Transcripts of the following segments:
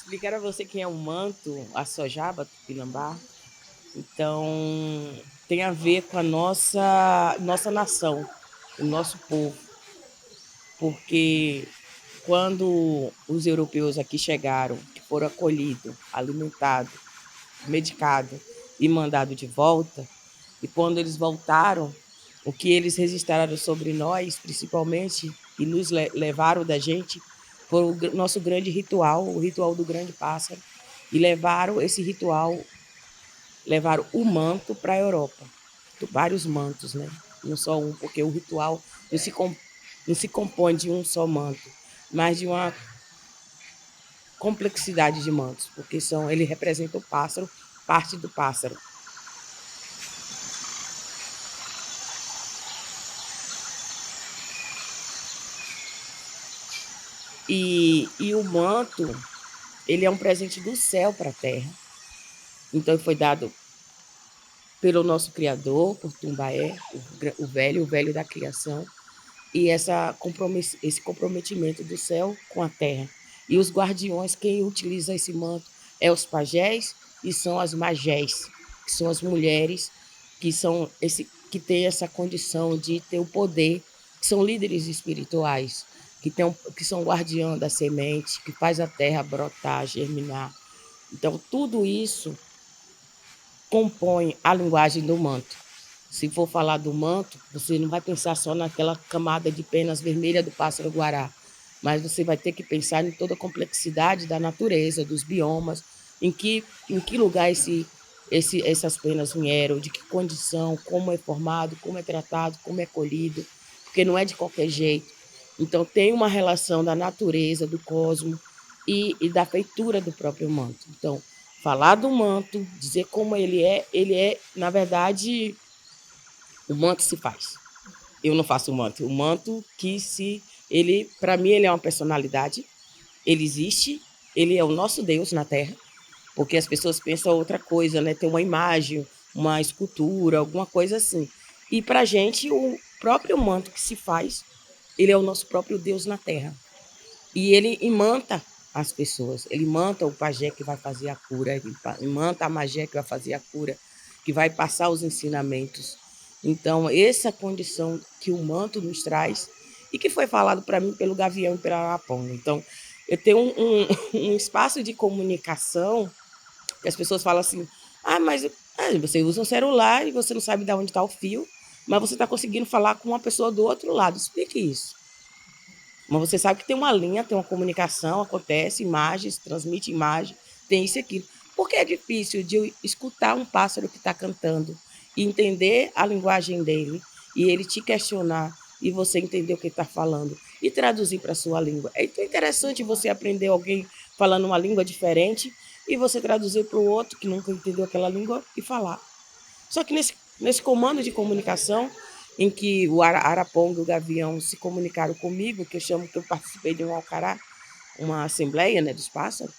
explicar a você quem é o manto, a sojaba, tupinambá. Então, tem a ver com a nossa nação, o nosso povo, porque quando os europeus aqui chegaram, que foram acolhidos, alimentados, medicados e mandados de volta, e quando eles voltaram, o que eles registraram sobre nós, principalmente, e nos levaram da gente, foi o nosso grande ritual, o ritual do grande pássaro, e levaram esse ritual, levaram o manto para a Europa, vários mantos, né? Não só um, porque o ritual não se compõe de um só manto, mas de uma complexidade de mantos, porque ele representa o pássaro, parte do pássaro. E o manto, ele é um presente do céu para a terra. Então, foi dado pelo nosso Criador, por Tumbaé, o velho da criação, e esse comprometimento do céu com a terra. E os guardiões, quem utiliza esse manto é os pajés e são as magés, que são as mulheres que têm essa condição de ter o poder, que são líderes espirituais, que são guardiã da semente, que faz a terra brotar, germinar. Então, tudo isso compõe a linguagem do manto. Se for falar do manto, você não vai pensar só naquela camada de penas vermelhas do pássaro-guará, mas você vai ter que pensar em toda a complexidade da natureza, dos biomas, em que lugar essas penas vieram, de que condição, como é formado, como é tratado, como é colhido, porque não é de qualquer jeito. Então, tem uma relação da natureza, do cosmos e da feitura do próprio manto. Então, falar do manto, dizer como ele é, na verdade, o manto se faz. Eu não faço o manto. O manto ele, para mim, ele é uma personalidade, ele existe, ele é o nosso Deus na Terra, porque as pessoas pensam outra coisa, né? Tem uma imagem, uma escultura, alguma coisa assim. E para a gente, o próprio manto que se faz, ele é o nosso próprio Deus na Terra. E ele imanta as pessoas, ele imanta o pajé que vai fazer a cura, ele imanta a magé que vai fazer a cura, que vai passar os ensinamentos. Então, essa condição que o manto nos traz e que foi falado para mim pelo Gavião e pela Araponga. Então, eu tenho um espaço de comunicação que as pessoas falam assim, mas você usa um celular e você não sabe de onde está o fio, mas você está conseguindo falar com uma pessoa do outro lado. Explique isso. Mas você sabe que tem uma linha, tem uma comunicação, acontece, imagens, transmite imagem, tem isso e aquilo. Porque é difícil de escutar um pássaro que está cantando e entender a linguagem dele e ele te questionar e você entender o que ele está falando e traduzir para a sua língua. É interessante você aprender alguém falando uma língua diferente e você traduzir para o outro que nunca entendeu aquela língua e falar. Só que nesse comando de comunicação, em que o Araponga e o Gavião se comunicaram comigo, que eu participei de um alcará, uma assembleia, né, dos pássaros,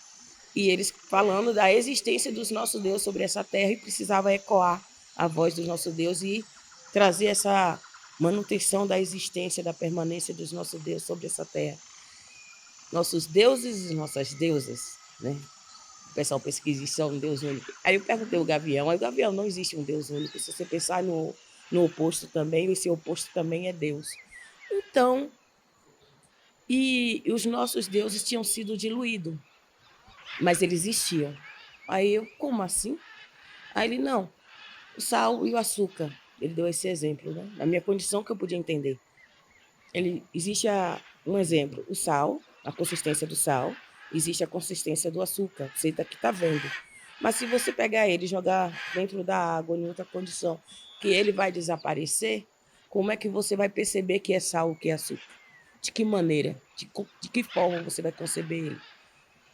e eles falando da existência dos nossos deuses sobre essa terra e precisava ecoar a voz do nosso Deus e trazer essa manutenção da existência, da permanência dos nossos deuses sobre essa terra. Nossos deuses e nossas deusas, né? O pessoal pensa que existe só um Deus único. Aí eu perguntei ao Gavião, aí o Gavião, não existe um Deus único. Se você pensar no oposto também, esse oposto também é Deus. Então, e os nossos deuses tinham sido diluídos, mas eles existiam. Aí eu, como assim? Aí ele, não, o sal e o açúcar. Ele deu esse exemplo, né? Na minha condição que eu podia entender. Existe um exemplo, o sal, a consistência do sal, existe a consistência do açúcar, você que está vendo. Mas se você pegar ele e jogar dentro da água, em outra condição, que ele vai desaparecer, como é que você vai perceber que é sal ou que é açúcar? De que maneira? De que forma você vai conceber ele?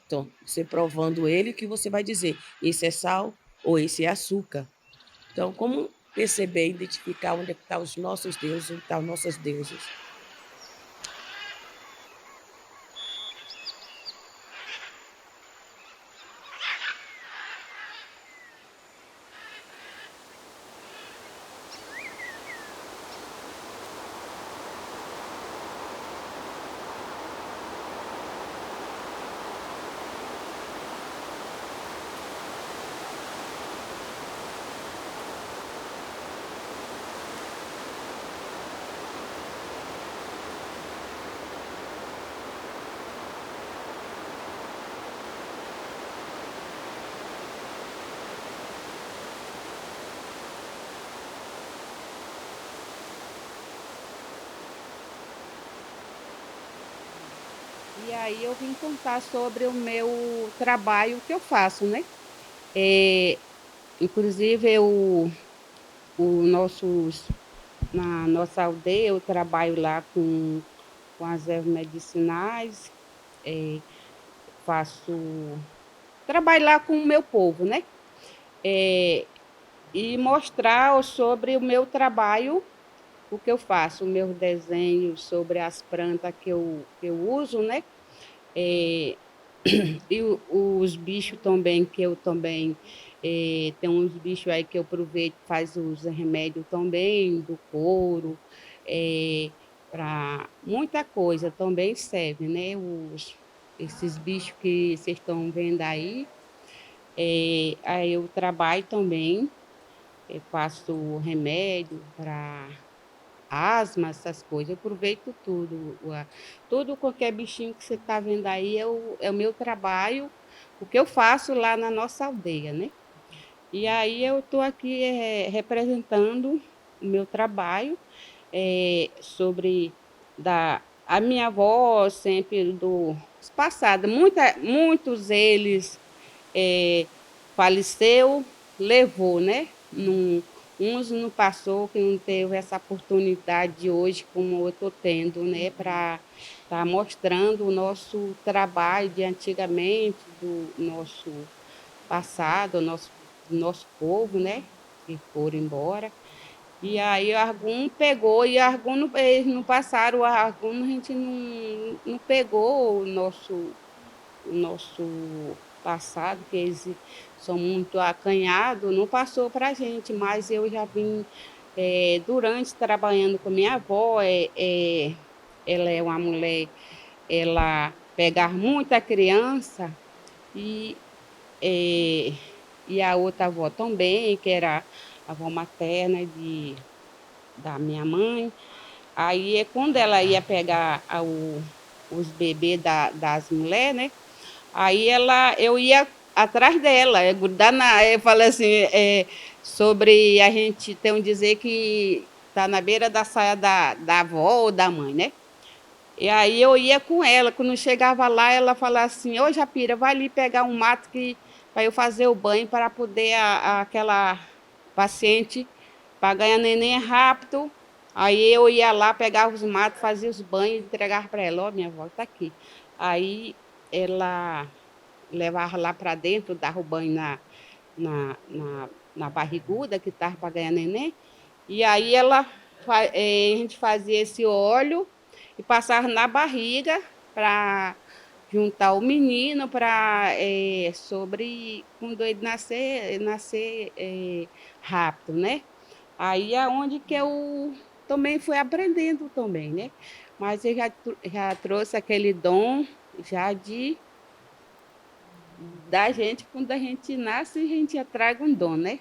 Então, você provando ele, que você vai dizer, esse é sal ou esse é açúcar. Então, como perceber, identificar onde é que estão os nossos deuses, onde estão nossas deusas? E aí eu vim contar sobre o meu trabalho que eu faço, né? Inclusive, o nossos, na nossa aldeia, eu trabalho lá com as ervas medicinais, é, faço trabalho lá com o meu povo, né? É, e mostrar sobre o meu trabalho, o que eu faço, o meu desenho sobre as plantas que eu uso, né? É, e os bichos também, que eu também tem uns bichos aí que eu aproveito, faz os remédios também, do couro, para muita coisa também serve, né? Esses bichos que vocês estão vendo aí, aí eu trabalho também, eu faço remédio para asma, essas coisas, eu aproveito tudo. Tudo, qualquer bichinho que você está vendo aí é o meu trabalho, o que eu faço lá na nossa aldeia, né? E aí eu estou aqui representando o meu trabalho sobre a minha avó sempre do passado. Muitos eles é, faleceu, levou, né? Uns não passou, que não teve essa oportunidade de hoje, como eu estou tendo, né? Para estar mostrando o nosso trabalho de antigamente, do nosso passado, nosso povo, né? Que foram embora. E aí algum pegou e algum não, eles não passaram, algum a gente não pegou o nosso passado, que eles são muito acanhados, não passou para a gente, mas eu já vim durante trabalhando com minha avó, ela é uma mulher, ela pegar muita criança e, é, e a outra avó também, que era a avó materna da minha mãe. Aí, quando ela ia pegar os bebês das mulheres, né? Aí eu ia atrás dela, grudar eu falei assim, sobre a gente tem um dizer que tá na beira da saia da avó ou da mãe, né? E aí eu ia com ela, quando chegava lá, ela falava assim, ô Japira, vai ali pegar um mato que para eu fazer o banho para poder aquela paciente para ganhar neném rápido. Aí eu ia lá, pegava os matos, fazia os banhos, entregava para ela, ó, minha avó está aqui. Aí ela levava lá para dentro, dava o banho na, na, na barriguda que estava para ganhar neném. E aí a gente fazia esse óleo e passava na barriga para juntar o menino para sobre quando ele nascer rápido, né? Aí é onde que eu também fui aprendendo também, né? Mas eu já trouxe aquele dom já da gente, quando a gente nasce, a gente já traga um dom, né?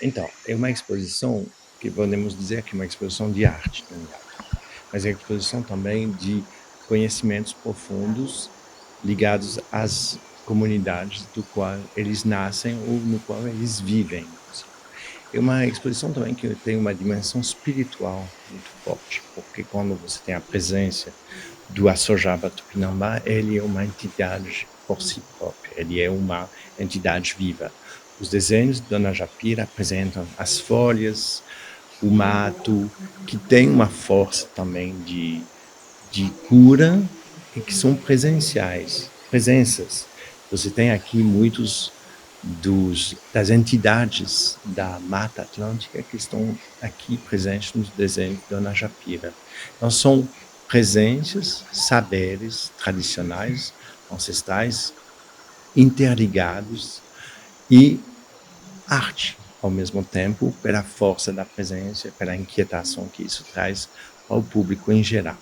Então, é uma exposição que podemos dizer que é uma exposição de arte, na verdade, mas é uma exposição também de conhecimentos profundos ligados às comunidades do qual eles nascem ou no qual eles vivem. É uma exposição também que tem uma dimensão espiritual muito forte, porque quando você tem a presença do Assojaba Tupinambá, ele é uma entidade por si própria, ele é uma entidade viva. Os desenhos de Dona Japira apresentam as folhas, o mato, que tem uma força também de cura e que são presenças. Você tem aqui muitos das entidades da Mata Atlântica que estão aqui presentes nos desenhos de Dona Japira. Então, são presenças, saberes tradicionais, ancestrais, interligados e arte, ao mesmo tempo, pela força da presença, pela inquietação que isso traz ao público em geral.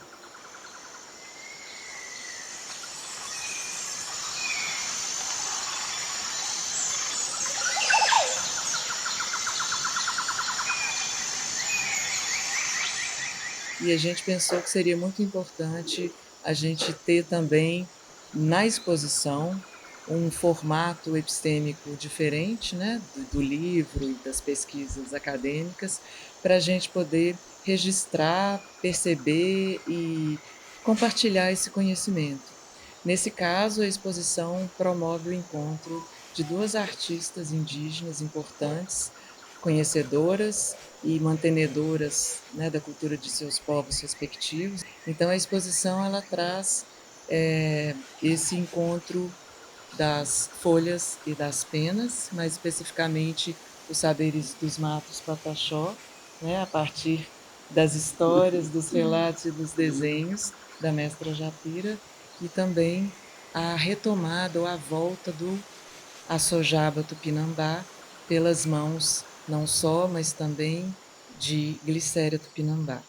e a gente pensou que seria muito importante a gente ter também na exposição um formato epistêmico diferente, né, do livro e das pesquisas acadêmicas, para a gente poder registrar, perceber e compartilhar esse conhecimento. Nesse caso, a exposição promove o encontro de duas artistas indígenas importantes, conhecedoras e mantenedoras, né, da cultura de seus povos respectivos. Então, a exposição ela traz esse encontro das folhas e das penas, mais especificamente os saberes dos matos Pataxó, né, a partir das histórias, dos relatos e dos desenhos da mestra Japira, e também a retomada ou a volta do Assojaba Tupinambá pelas mãos não só, mas também de Glicéria Tupinambá.